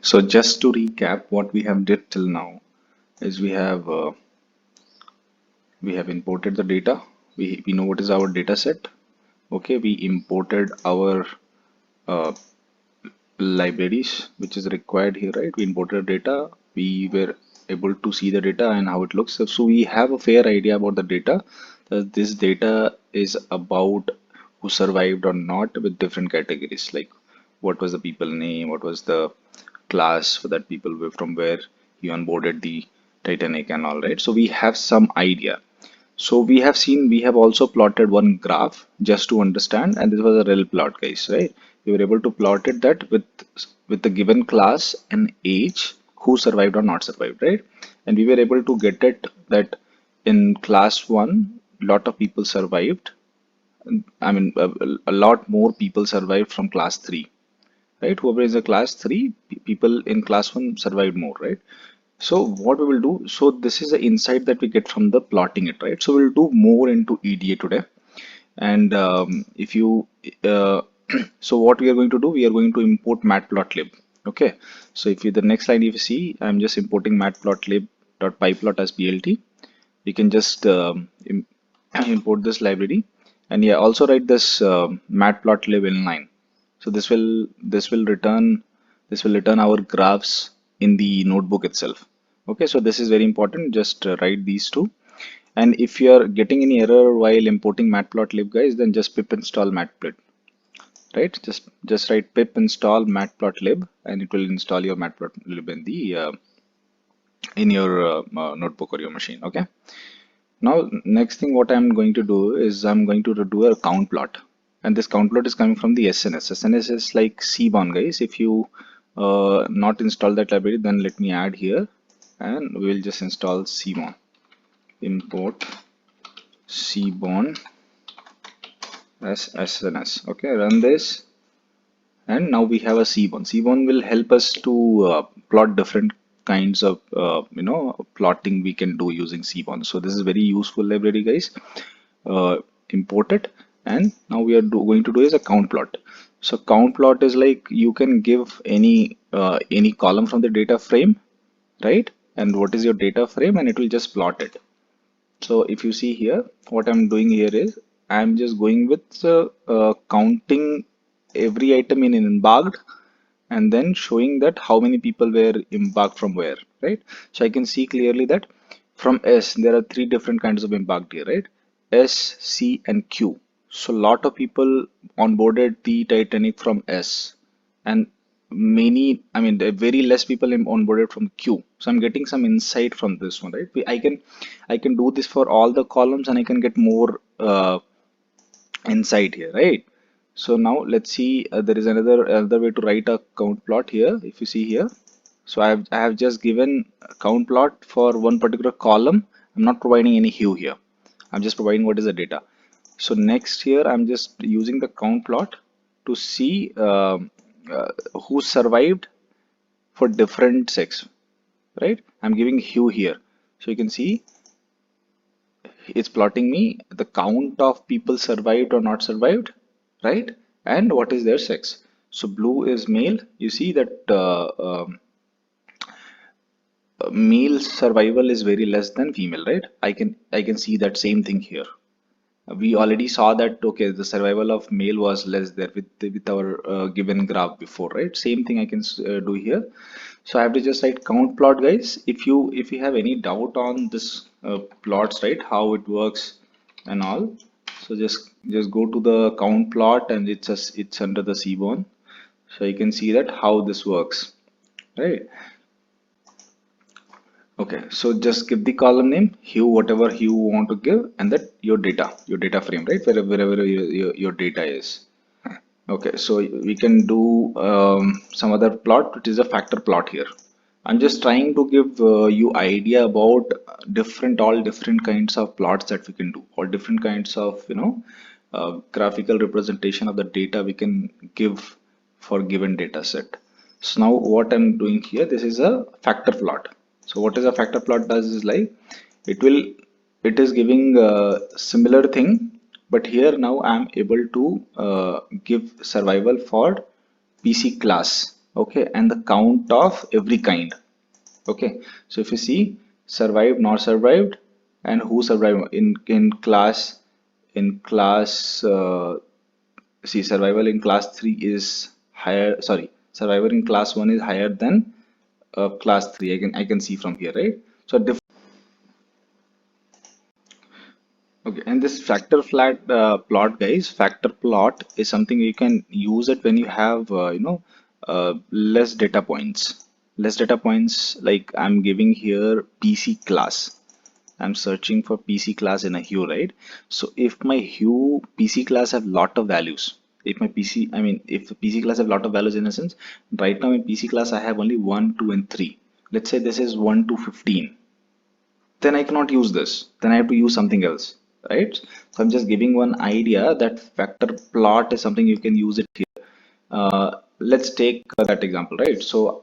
So just to recap, what we have did till now is we have imported the data. We know what is our data set. Okay, we imported our uh, libraries which is required here, right? We imported data. We were able to see the data and how it looks. So we have a fair idea about the data. This data is about who survived or not with different categories, like what was the people name, what was the class for that people were from where you onboarded the Titanic and all, right? So we have some idea. So we have also plotted one graph just to understand, and this was a real plot, guys, right? We were able to plot it that with the given class and age, who survived or not survived, right? And we were able to get it that in class one, lot of people survived. I mean, a lot more people survived from class three, right? Whoever is a class three, people in class one survived more, right? So what we will do, so this is the insight that we get from the plotting it, right? So we'll do more into EDA today. And if you, so what we are going to do, we are going to import matplotlib. Okay. So if you, the next line, if you see, I'm just importing matplotlib.pyplot as PLT. You can just import this library, and yeah, also write this matplotlib inline. So this will return our graphs in the notebook itself. Okay, so this is very important. Just write these two. And if you are getting any error while importing matplotlib, guys, then just pip install matplotlib, right? Just write pip install matplotlib, and it will install your matplotlib in your notebook or your machine. Okay. Now, next thing what I'm going to do is I'm going to do a count plot, and this count plot is coming from the SNS. SNS is like Cbon, guys. If you not install that library, then let me add here, and we'll just install Cbon. Import Cbon as SNS. Okay, run this, and now we have a Cbon. Cbon will help us to plot different kinds of plotting we can do using Cbon. So this is very useful library, guys. Import it, and now we are going to do is a count plot. So count plot is like you can give any column from the data frame, right? And what is your data frame, and it will just plot it. So if you see here, what I'm doing here is I'm just going with counting every item in embarked, and then showing that how many people were embarked from where, right? So I can see clearly that from S there are three different kinds of embarked here, right? S, C, and Q. So lot of people onboarded the Titanic from S, and many, I mean, there are very less people onboarded from Q. So I'm getting some insight from this one, right? I can do this for all the columns, and I can get more insight here, right? So now let's see, there is another way to write a count plot here. If you see here, so I have just given a count plot for one particular column. I'm not providing any hue here. I'm just providing what is the data. So next here, I'm just using the count plot to see who survived for different sex, right? I'm giving hue here. So you can see it's plotting me the count of people survived or not survived, right? And what is their sex. So blue is male. You see that male survival is very less than female, right? I can see that same thing here. We already saw that, okay, the survival of male was less there with our given graph before, right? Same thing I can do here. So I have to just write count plot, guys. If you have any doubt on this plots, right, how it works and all, so just go to the count plot, and it's under the Cbon. So you can see that how this works, right? Okay, so just give the column name, hue, whatever hue you want to give, and that your data frame, right? Wherever your data is. Okay, so we can do some other plot, which is a factor plot here. I'm just trying to give you idea about all different kinds of plots that we can do, or different kinds of, graphical representation of the data we can give for given data set. So now what I'm doing here, this is a factor plot. So what is a factor plot does is like, it is giving a similar thing, but here now I'm able to give survival for PC class. okay, and the count of every kind. Okay, so if you see survived, not survived, and who survived in class, see, survival in class 3 is higher, sorry, survival in class 1 is higher than class 3. I can see from here, right? So okay, and this factor flat plot, guys, factor plot is something you can use it when you have, less data points. Less data points, like I'm giving here PC class. I'm searching for PC class in a hue, right? So if my hue PC class have lot of values, if my PC, I mean, if the PC class have lot of values in a sense, right now in PC class I have only 1, 2, and 3. Let's say this is 1 to 15, then I cannot use this. Then I have to use something else, right? So I'm just giving one idea that factor plot is something you can use it here. Let's take that example, right? So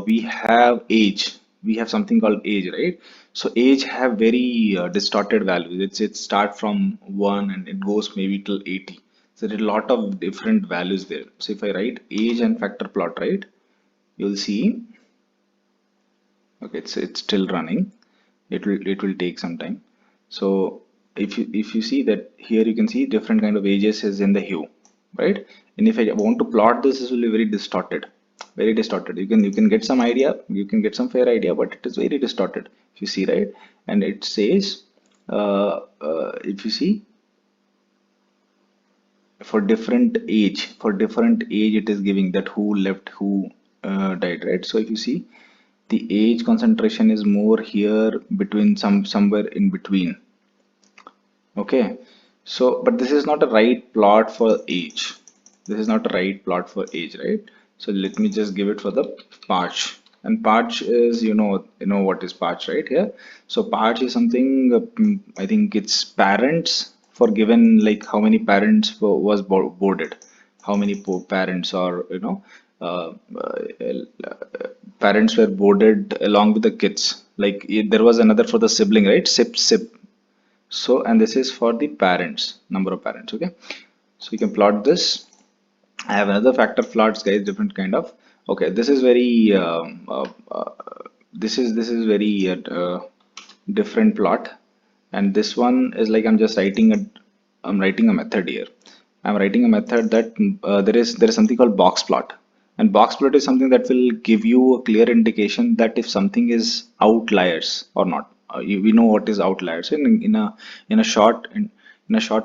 we have age. We have something called age, right? So age have very distorted values. It start from 1 and it goes maybe till 80. So there are a lot of different values there. So if I write age and factor plot, right, you'll see. Okay, it's still running. It will take some time. So if you see that here, you can see different kind of ages is in the hue, right? And if I want to plot this, this will be very distorted, very distorted. You can get some idea, you can get some fair idea, but it is very distorted if you see, right? And it says if you see, for different age it is giving that who left, who died, right? So if you see, the age concentration is more here, between somewhere in between. Okay, so but this is not a right plot for age. This is not a right plot for age, right? So let me just give it for the patch. And patch is, you know what is patch, right? Here, so patch is something, I think it's parents, for given like how many parents was boarded, how many parents, or parents were boarded along with the kids. Like there was another for the sibling, right? Sip. So, and this is for the parents, number of parents. Okay, so you can plot this. I have another factor plots, guys, different kind of. Okay, this is very this is very different plot. And this one is like, I'm writing a method here. I'm writing a method that there is something called box plot. And box plot is something that will give you a clear indication that if something is outliers or not. We know what is outliers. In a short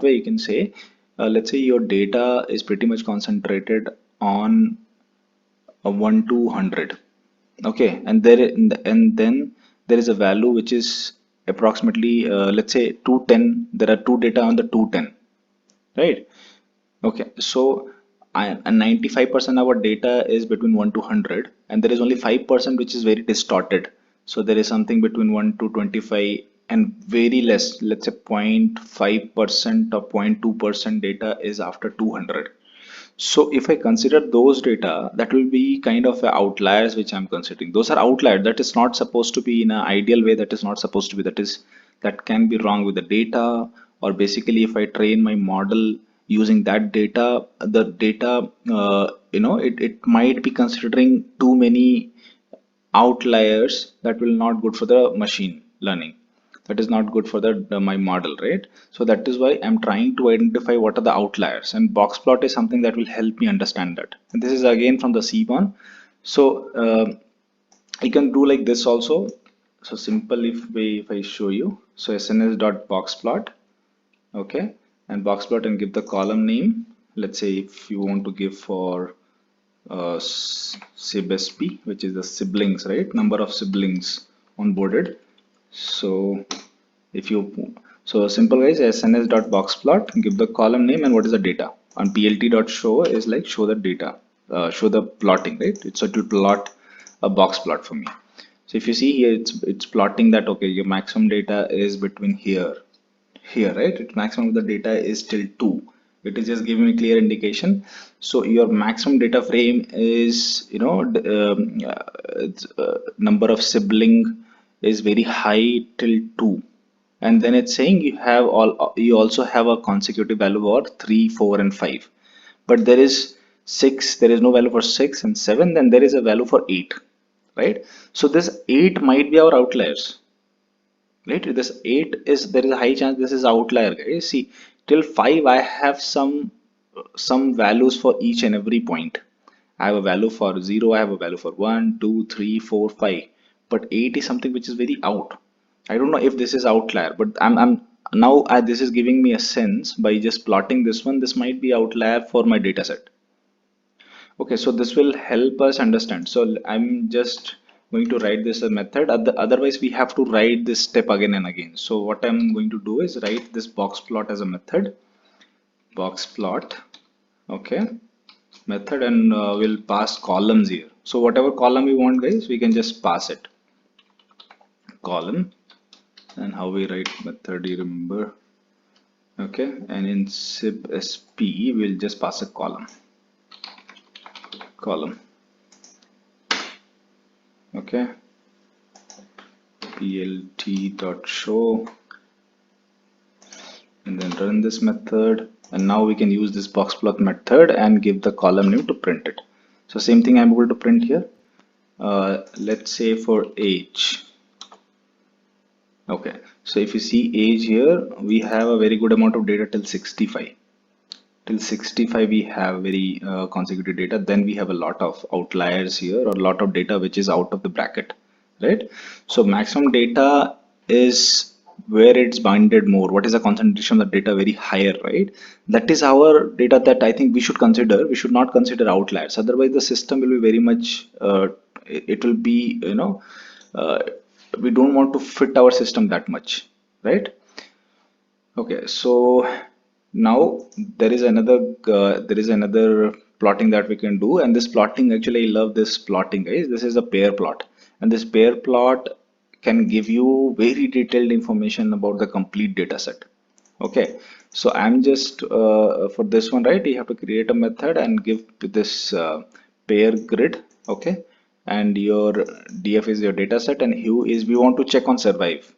way, you can say, let's say your data is pretty much concentrated on a 1 to 100. Okay, and then there is a value which is approximately, let's say 210. There are two data on the 210, right? Okay, so 95% of our data is between 1 to 100, and there is only 5% which is very distorted. So there is something between 1 to 25, and very less, let's say 0.5% or 0.2% data is after 200. So if I consider those data, that will be kind of outliers which I'm considering. Those are outliers. That is not supposed to be in an ideal way. That is not supposed to be. That can be wrong with the data. Or basically, if I train my model using that data, the data, it might be considering too many outliers that will not good for the machine learning. That is not good for my model, right? So that is why I'm trying to identify what are the outliers, and box plot is something that will help me understand that. And this is again from the C1. So you can do like this also. So simple, if I show you, so sns dot box plot. Okay, and box plot, and give the column name. Let's say if you want to give for SIBSP, which is the siblings, right? Number of siblings onboarded. So if you, so simple, guys, sns dot box plot, give the column name and what is the data. On plt dot show is like show the data, show the plotting, right? So it will plot a box plot for me. So if you see here, it's plotting that, okay, your maximum data is between here, right? Its maximum of the data is till 2. It is just giving me clear indication. So your maximum data frame is, number of sibling is very high till 2. And then it's saying you also have a consecutive value of 3, 4, and 5. But there is 6, there is no value for 6, and 7, then there is a value for 8, right? So this 8 might be our outliers, right? This 8 is, there is a high chance this is outlier, guys. See, till 5 I have some values for each and every point. I have a value for 0, I have a value for 1, 2, 3, 4, 5, but 8 is something which is very out. I don't know if this is outlier, but I'm now this is giving me a sense by just plotting this one. This might be outlier for my data set. Okay, so this will help us understand. So I'm just going to write this a method. Otherwise, we have to write this step again and again. So what I'm going to do is write this box plot as a method. Box plot. Okay, method, and we'll pass columns here. So whatever column we want, guys, we can just pass it. Column. And how we write method, you remember? Okay, and in sib_sp we'll just pass a column. Okay, plt.show, and then run this method, and now we can use this box plot method and give the column name to print it. So same thing I'm able to print here. Let's say for age. Okay, so if you see age here, we have a very good amount of data till 65. Till 65 we have very consecutive data. Then we have a lot of outliers here, or a lot of data which is out of the bracket, right? So maximum data is where it's bounded more. What is the concentration of the data very higher, right? That is our data that I think we should consider. We should not consider outliers, otherwise the system will be very much it will be, uh, we don't want to fit our system that much, right? Okay, so now there is another plotting that we can do, and this plotting, actually I love this plotting, guys. This is a pair plot, and this pair plot can give you very detailed information about the complete data set. Okay, so I'm just for this one, right, you have to create a method and give this pair grid. Okay, and your df is your data set, and hue is, we want to check on survive,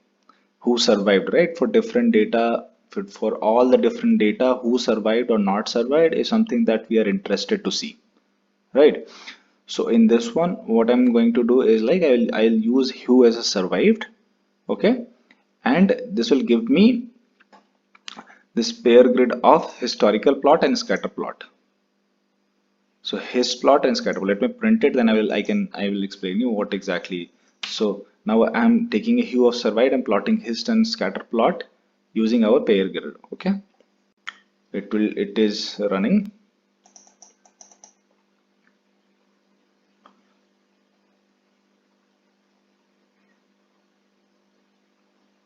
who survived, right? For different data, for all the different data, who survived or not survived is something that we are interested to see, right? So in this one, what I'm going to do is, like, I'll use who as a survived. Okay, and this will give me this pair grid of historical plot and scatter plot. So his plot and scatter plot, let me print it, then I will explain you what exactly. So now I'm taking a hue of survived and plotting his and scatter plot using our pair grid. Okay, it is running.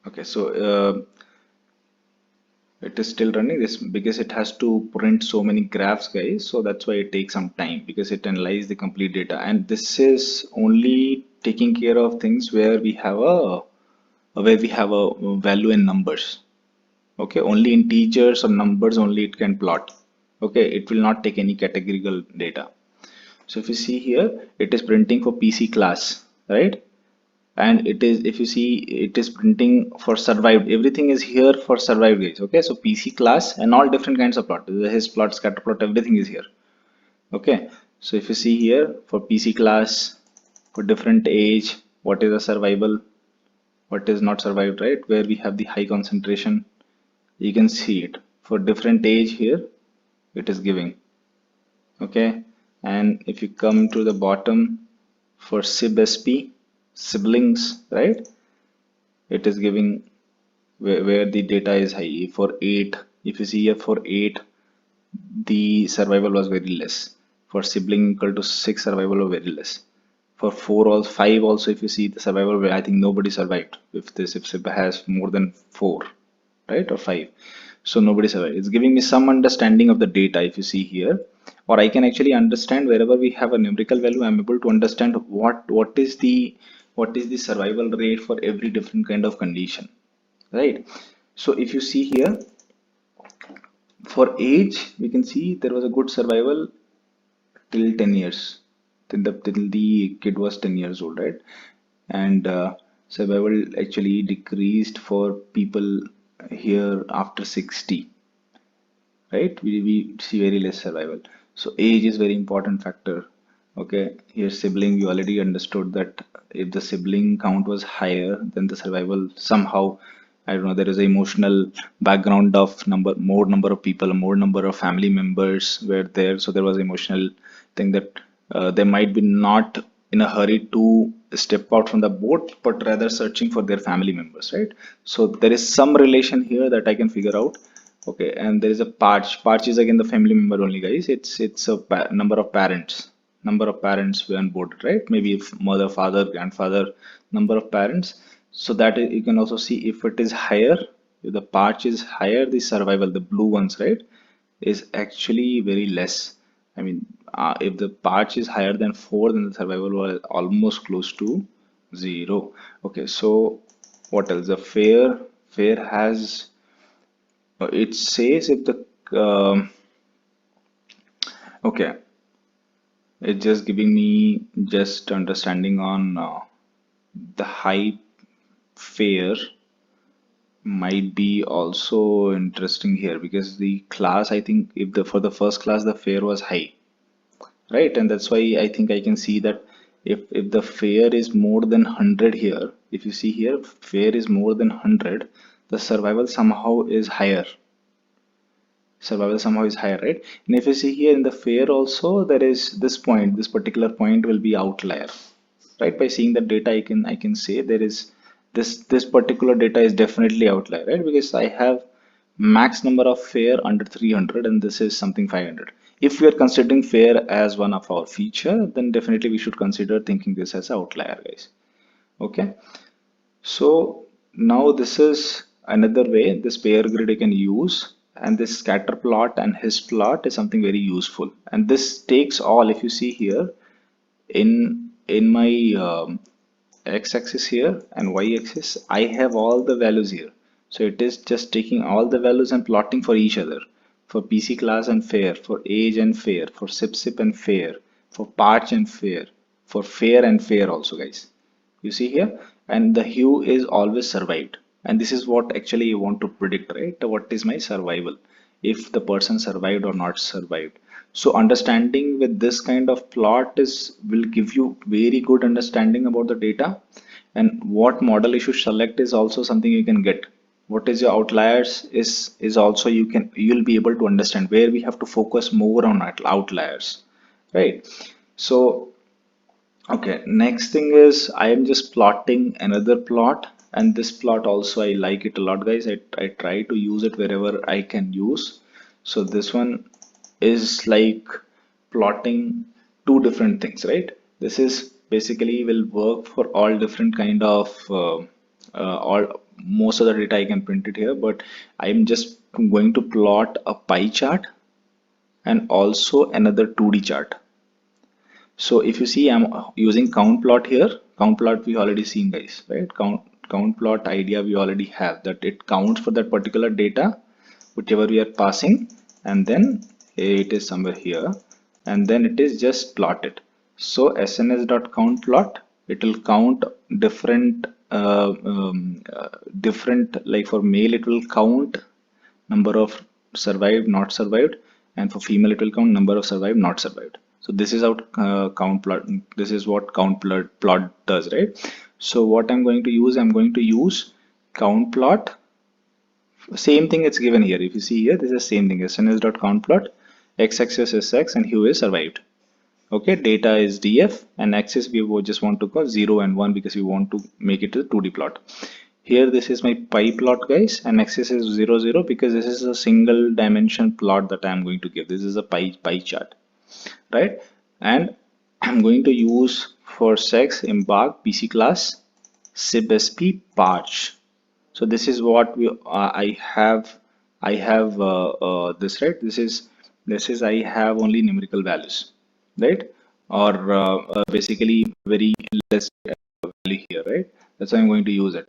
Okay, so it is still running this because it has to print so many graphs, guys. So that's why it takes some time, because it analyzes the complete data, and this is only taking care of things where we have a value in numbers. Okay, only integers or numbers only it can plot. Okay, it will not take any categorical data. So if you see here, it is printing for PC class, right? And it is, if you see, it is printing for survived. Everything is here for survived, guys. Okay, so PC class and all different kinds of plot, his plot, scatter plot, everything is here. Okay, so if you see here, for PC class, for different age, what is the survival, what is not survived, right? Where we have the high concentration, you can see it for different age here, it is giving. Okay, and if you come to the bottom for sib_sp, siblings, right, it is giving where the data is high. For 8, if you see here, for 8 the survival was very less. For sibling equal to 6, survival was very less. For 4 or 5 also, if you see the survival, I think nobody survived if this, if sib has more than 4, right, or 5. So nobody survived. It's giving me some understanding of the data, if you see here, or I can actually understand wherever we have a numerical value, I'm able to understand what is the survival rate for every different kind of condition, right? So if you see here, for age, we can see there was a good survival till 10 years, till the kid was 10 years old, right? And survival actually decreased for people here after 60, right? We see very less survival. So age is very important factor. Okay, here sibling, we already understood that if the sibling count was higher, then the survival somehow, I don't know, there is an emotional background of more number of people, more number of family members were there. So there was emotional thing that they might be not in a hurry to step out from the boat, but rather searching for their family members, right? So there is some relation here that I can figure out. Okay, and there is a parch. Parch is again the family member only, guys. It's a number of parents. Number of parents were on board, right? Maybe if mother, father, grandfather, number of parents. So that you can also see if it is higher, if the parch is higher, the survival, the blue ones, right, is actually very less. I mean, if the parch is higher than 4, then the survival was almost close to 0. Okay, so what else? The fair has it says if the okay, it's just giving me just understanding on the high fare might be also interesting here, because the class, I think if the for the first class the fare was high, right? And that's why I think I can see that if the fare is more than 100 here, if you see here fare is more than 100, the survival somehow is higher, right? And if you see here in the fair also, there is this point, this particular point will be outlier, right? By seeing the data, I can say there is this particular data is definitely outlier, right? Because I have max number of fair under 300 and this is something 500. If we are considering fair as one of our feature, then definitely we should consider thinking this as outlier, guys. Okay, so now this is another way this pair grid you can use, and this scatter plot and his plot is something very useful. And this takes all, if you see here in my x-axis here and y-axis, I have all the values here. So it is just taking all the values and plotting for each other, for PC class and fair, for age and fair, for sip and fair, for parch and fair and fair also, guys. You see here, and the hue is always survived, and this is what actually you want to predict, right? What is my survival, if the person survived or not survived. So understanding with this kind of plot is will give you very good understanding about the data, and what model you should select is also something you can get. What is your outliers is also you'll be able to understand where we have to focus more on outliers, right? So okay, next thing is I am just plotting another plot, and this plot also I like it a lot, guys. I try to use it wherever I can use. So this one is like plotting two different things, right? This is basically will work for all different kind of all most of the data I can print it here, but I'm just going to plot a pie chart and also another 2D chart. So if you see, I'm using count plot here. Count plot we already seen, guys, right? Count plot idea we already have, that it counts for that particular data, whichever we are passing, and then it is somewhere here, and then it is just plotted. So sns.count plot, it will count different different, like for male it will count number of survived, not survived, and for female it will count number of survived, not survived. So this is how count plot, this is what plot does, right? So what I'm going to use, I'm going to use count plot. Same thing it's given here. If you see here, this is the same thing. sns.count plot, x-axis is x and hue is survived. Okay, data is df, and axis we just want to call 0 and 1 because we want to make it a 2D plot. Here this is my pie plot, guys, and axis is 0 0 because this is a single dimension plot that I'm going to give. This is a pie chart, right? And I'm going to use for sex embark PC class sibsp parch. So this is what we I have this, right? This is I have only numerical values, right? Or basically very less value here, right? That's why I'm going to use it.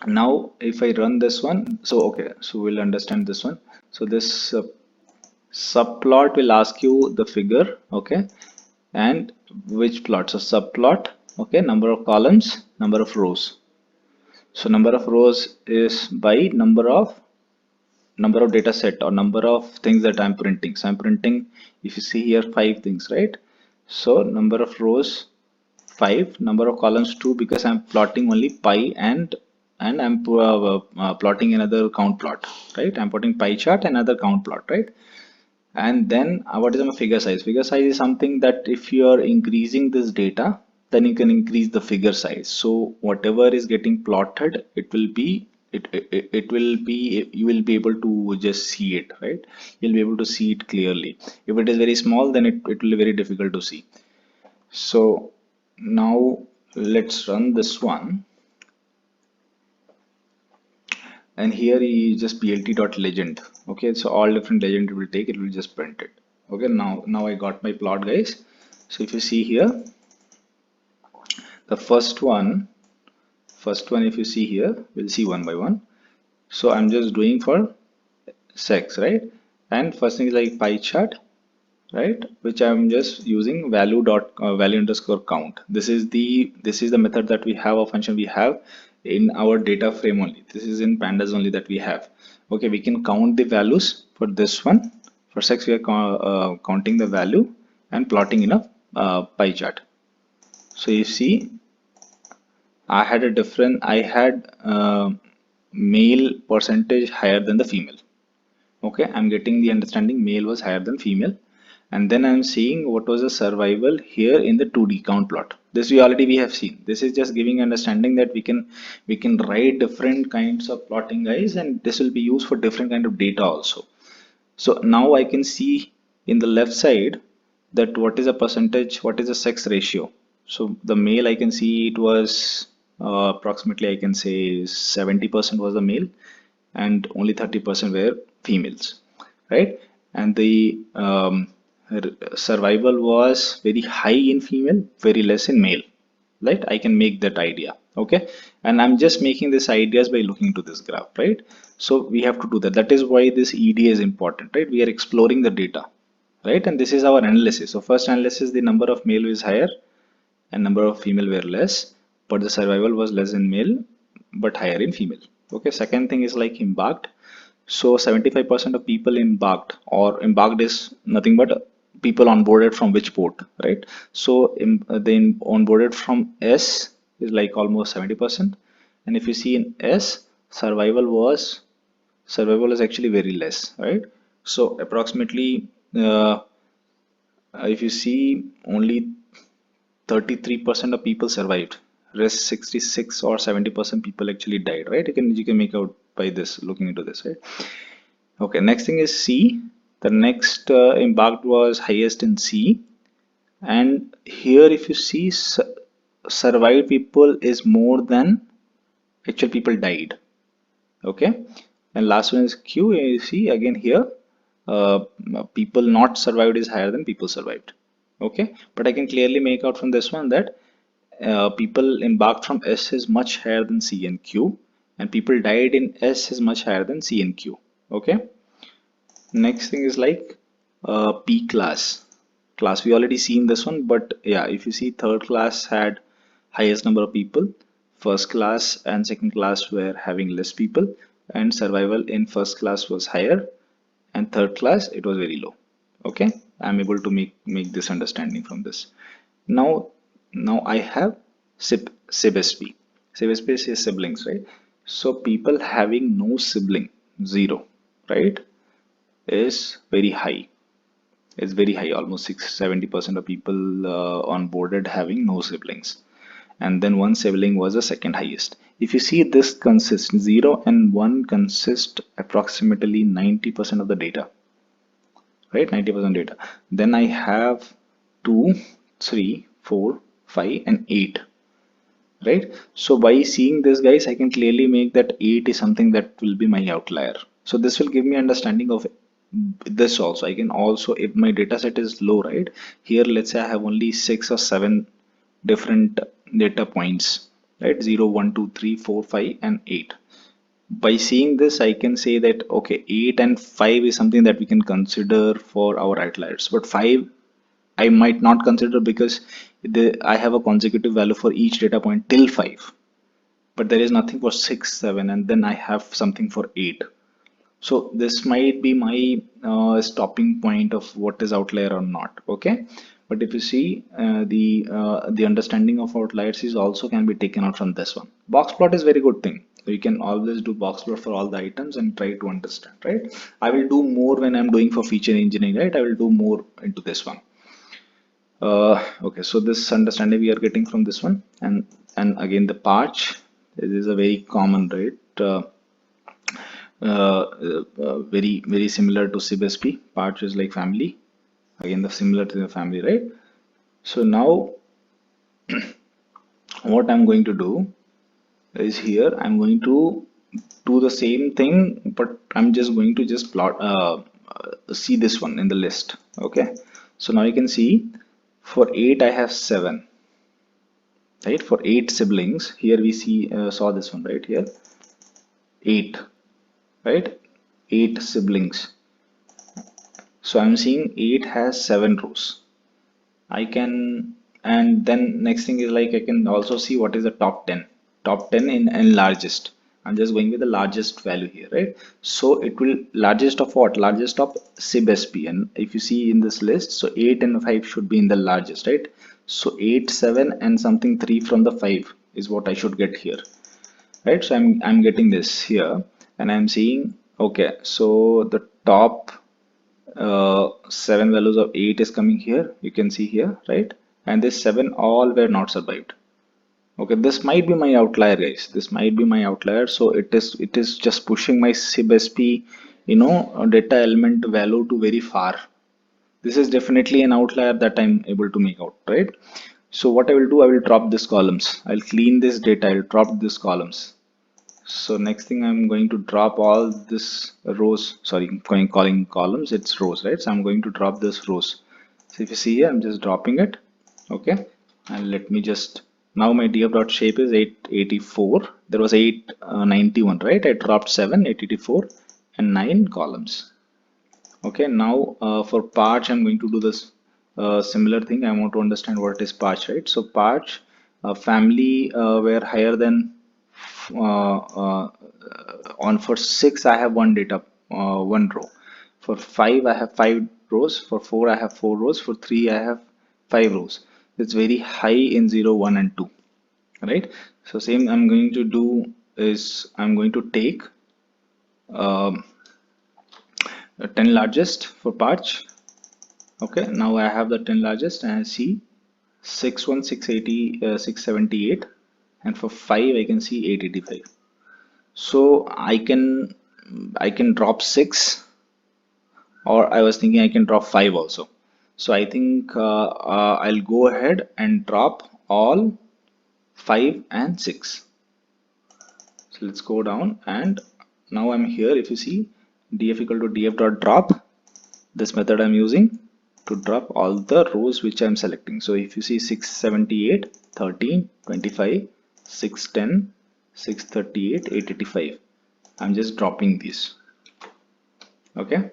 Now if I run this one, so okay, so we'll understand this one. So this subplot will ask you the figure, okay, and which plot. So subplot, okay, number of columns, number of rows. So number of rows is by number of number of data set or number of things that I'm printing. So I'm printing, if you see here, 5 things, right? So number of rows 5, number of columns 2, because I'm plotting only pie and I'm plotting another count plot, right? I'm putting pie chart and another count plot, right? And then what is my figure size? Figure size is something that if you are increasing this data, then you can increase the figure size. So whatever is getting plotted, it will be you will be able to just see it, right? You'll be able to see it clearly. If it is very small, then it will be very difficult to see. So now let's run this one. And here is just plt.legend. Okay, so all different legend it will take, it will just print it. Okay, now I got my plot, guys. So if you see here, the first one if you see here, we'll see one by one. So I'm just doing for sex, right? And first thing is like pie chart, right, which I'm just using value underscore count. This is the method that we have, a function we have in our data frame only. This is in pandas only that we have. Okay, we can count the values for this one. For sex, we are counting the value and plotting in a pie chart. So you see, I had male percentage higher than the female. Okay, I'm getting the understanding male was higher than female. And then I'm seeing what was the survival here in the 2D count plot. This we have seen. This is just giving understanding that we can write different kinds of plotting, guys, and this will be used for different kind of data also. So now I can see in the left side that what is a percentage, what is the sex ratio. So the male, I can see it was approximately, I can say 70% was the male and only 30% were females, right? And the survival was very high in female, very less in male, right? I can make that idea. Okay, and I'm just making this ideas by looking to this graph, right? So we have to do that. That is why this EDA is important, right? We are exploring the data, right? And this is our analysis. So first analysis, the number of male is higher and number of female were less, but the survival was less in male but higher in female. Okay, second thing is like embarked. So 75% of people embarked, or embarked is nothing but people onboarded from which port, right? So they onboarded from S is like almost 70%. And if you see in S, survival is actually very less, right? So approximately, if you see, only 33% of people survived. Rest 66 or 70% people actually died, right? You can make out by this, looking into this, right? Okay, next thing is C. The next embarked was highest in C, and here if you see, survived people is more than actual people died. Okay, and last one is Q. You see again here, uh, people not survived is higher than people survived. Okay, but I can clearly make out from this one that people embarked from S is much higher than C and Q, and people died in S is much higher than C and Q. Okay, next thing is like P class. We already seen this one, but yeah, if you see, third class had highest number of people, first class and second class were having less people, and survival in first class was higher, and third class it was very low. Okay, I'm able to make this understanding from this. Now I have SIBSP. SIBSP is siblings, right? So people having no sibling, 0, right, is very high. It's very high, almost 70% of people onboarded having no siblings. And then one sibling was the second highest. If you see, this consists 0 and 1 consist approximately 90% of the data, right? 90% data. Then I have 2, 3, 4, 5 and 8, right? So by seeing this, guys, I can clearly make that 8 is something that will be my outlier. So this will give me understanding of this also. I can also, if my data set is low, right, here let's say I have only 6 or 7 different data points, right? 0, 1, 2, 3, 4, 5 and 8. By seeing this, I can say that okay, 8 and 5 is something that we can consider for our outliers, but 5 I might not consider because I have a consecutive value for each data point till 5, but there is nothing for 6, 7, and then I have something for 8. So this might be my stopping point of what is outlier or not. Okay, but if you see the understanding of outliers is also can be taken out from this one. Box plot is very good thing. So you can always do box plot for all the items and try to understand, right? I will do more when I'm doing for feature engineering, right? I will do more into this one. Okay, so this understanding we are getting from this one, and again the patch. This is a very common, right? Very similar to SibSP. Patch is like family. Again, the similar to the family, right? So now what I'm going to do is here I'm going to do the same thing, but I'm just going to just plot see this one in the list. Okay, so now you can see for 8 I have 7, right? For 8 siblings here we see saw this one right here, 8, right? 8 siblings. So I'm seeing 8 has 7 rows. I can, and then next thing is like I can also see what is the top 10, top 10 in largest. I'm just going with the largest value here, right? So it will largest of what? Largest of SibSP. And if you see in this list, so 8 and 5 should be in the largest, right? So 8, 7 and something 3 from the 5 is what I should get here, right? So I'm getting this here and I'm seeing, okay, so the top 7 values of 8 is coming here, you can see here, right? And this 7 all were not survived. Okay, this might be my outlier, guys. This might be my outlier. So it is just pushing my SibSP, data element value to very far. This is definitely an outlier that I'm able to make out, right? So what I will do, I will drop these columns. I'll clean this data, I'll drop these columns. So next thing I'm going to drop all this rows, sorry, calling columns, it's rows, right? So I'm going to drop this rows. So if you see here, I'm just dropping it. Okay. And let me just, now my df.shape is 884. There was 891, right? I dropped 7, 884 and 9 columns. Okay. Now for patch, I'm going to do this similar thing. I want to understand what is patch, right? So patch family were higher than on for 6 I have one data, one row. For 5 I have 5 rows. For 4 I have 4 rows. For 3 I have 5 rows. It's very high in 0, 1 and 2, right? So same I'm going to do is I'm going to take um, 10 largest for patch. Okay, now I have the 10 largest and I see 680, 678, and for 5 I can see 885. So I can drop 6, or I was thinking I can drop 5 also. So I think I'll go ahead and drop all 5 and 6. So let's go down, and now I'm here. If you see df equal to df dot drop, this method I'm using to drop all the rows which I'm selecting. So if you see 678, 13, 25, 610, 638, 885, I'm just dropping these. Okay.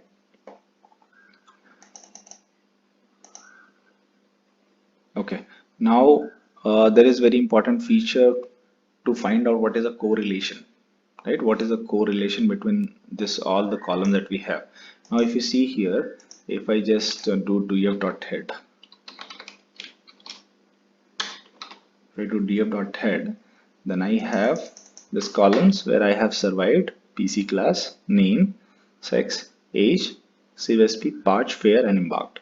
Okay. Now there is very important feature to find out what is a correlation, right? What is the correlation between this all the column that we have. Now if you see here, if I just do df.head, if I do df.head, then I have this columns where I have survived, PC class, name, sex, age, CVSP, patch, fair and embarked.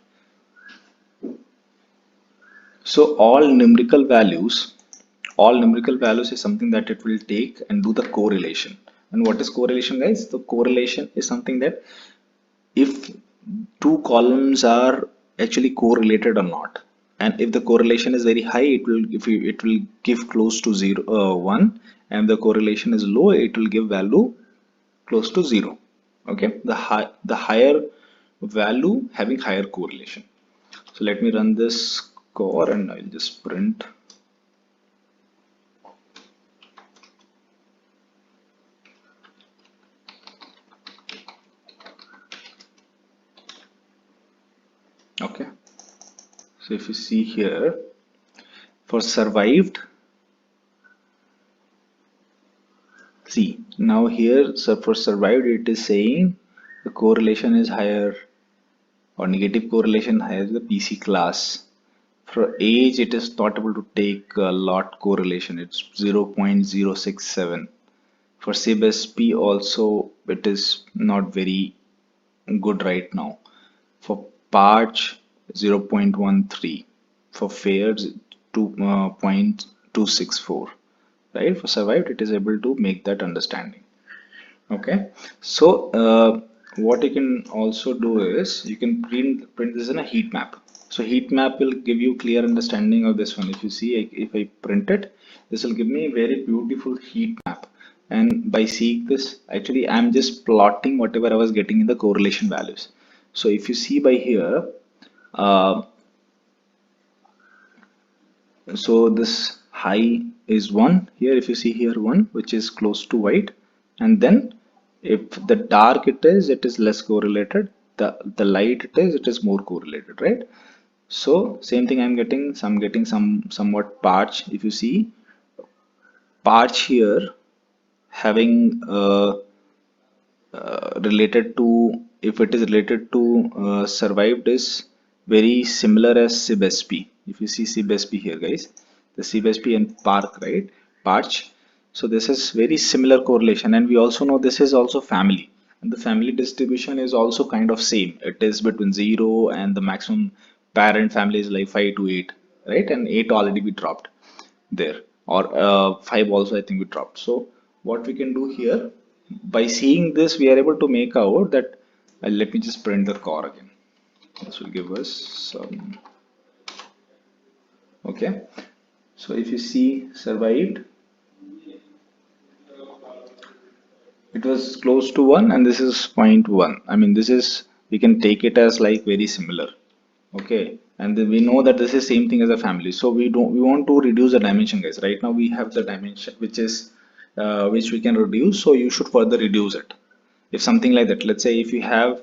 So all numerical values is something that it will take and do the correlation. And what is correlation, guys? The correlation is something that if two columns are actually correlated or not, and if the correlation is very high, it will give close to 0, 1, and the correlation is low, it will give value close to 0. Okay, the higher value having higher correlation. So let me run this core and I'll just print. Okay, so if you see here, for survived See, now here, so for survived, it is saying the correlation is higher or negative correlation higher the PC class. For age, it is not able to take a lot correlation. It's 0.067. For SIB-SP also, it is not very good right now. For Parch, 0.13. For Fairs, 2.264. Right? For survived, it is able to make that understanding. Okay, so what you can also do is you can print this in a heat map. So heat map will give you clear understanding of this one. If you see, if I print it, this will give me a very beautiful heat map. And by seeing this, actually, I'm just plotting whatever I was getting in the correlation values. So if you see by here, uh, so this high is 1 here. If you see here 1, which is close to white, and then if the dark it is less correlated, the light it is more correlated, right? So same thing I'm getting, so I'm getting somewhat patch. If you see patch here having related to, if it is related to survived, is very similar as SIB-SP. If you see SIB-SP here, guys, the SIB-SP and Park, right? Parch. So this is very similar correlation, and we also know this is also family, and the family distribution is also kind of same. It is between 0 and the maximum parent family is like 5 to 8, right? And 8 already be dropped there, or 5 also I think we dropped. So what we can do here, by seeing this, we are able to make out that let me just print the core again. This will give us some. Okay, so if you see survived, it was close to 1, and this is 0.1. I mean, this is, we can take it as like very similar. Okay, and then we know that this is same thing as a family, so we want to reduce the dimension, guys. Right now we have the dimension which is which we can reduce, so you should further reduce it. If something like that, let's say if you have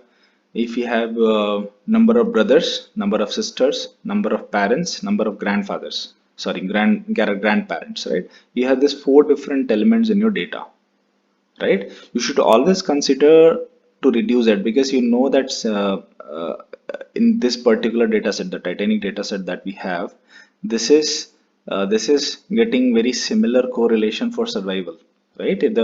number of brothers, number of sisters, number of parents, number of grandfathers, sorry, grandparents, right? You have this 4 different elements in your data, right? You should always consider to reduce it, because you know that in this particular data set, the Titanic data set that we have, this is getting very similar correlation for survival, right? If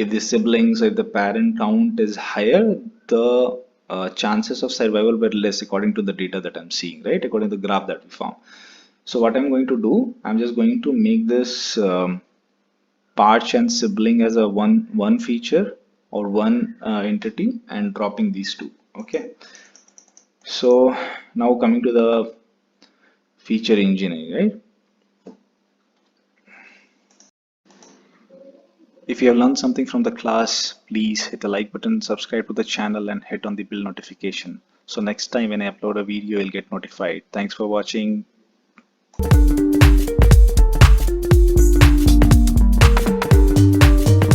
the siblings, if the parent count is higher, the chances of survival were less, according to the data that I'm seeing, right? According to the graph that we found. So what I'm going to do, I'm just going to make this Parch and sibling as a one feature or one entity, and dropping these two. Okay, so now coming to the feature engineering, right? If you have learned something from the class, please hit the like button, subscribe to the channel, and hit on the bell notification, so next time when I upload a video you'll get notified. Thanks for watching.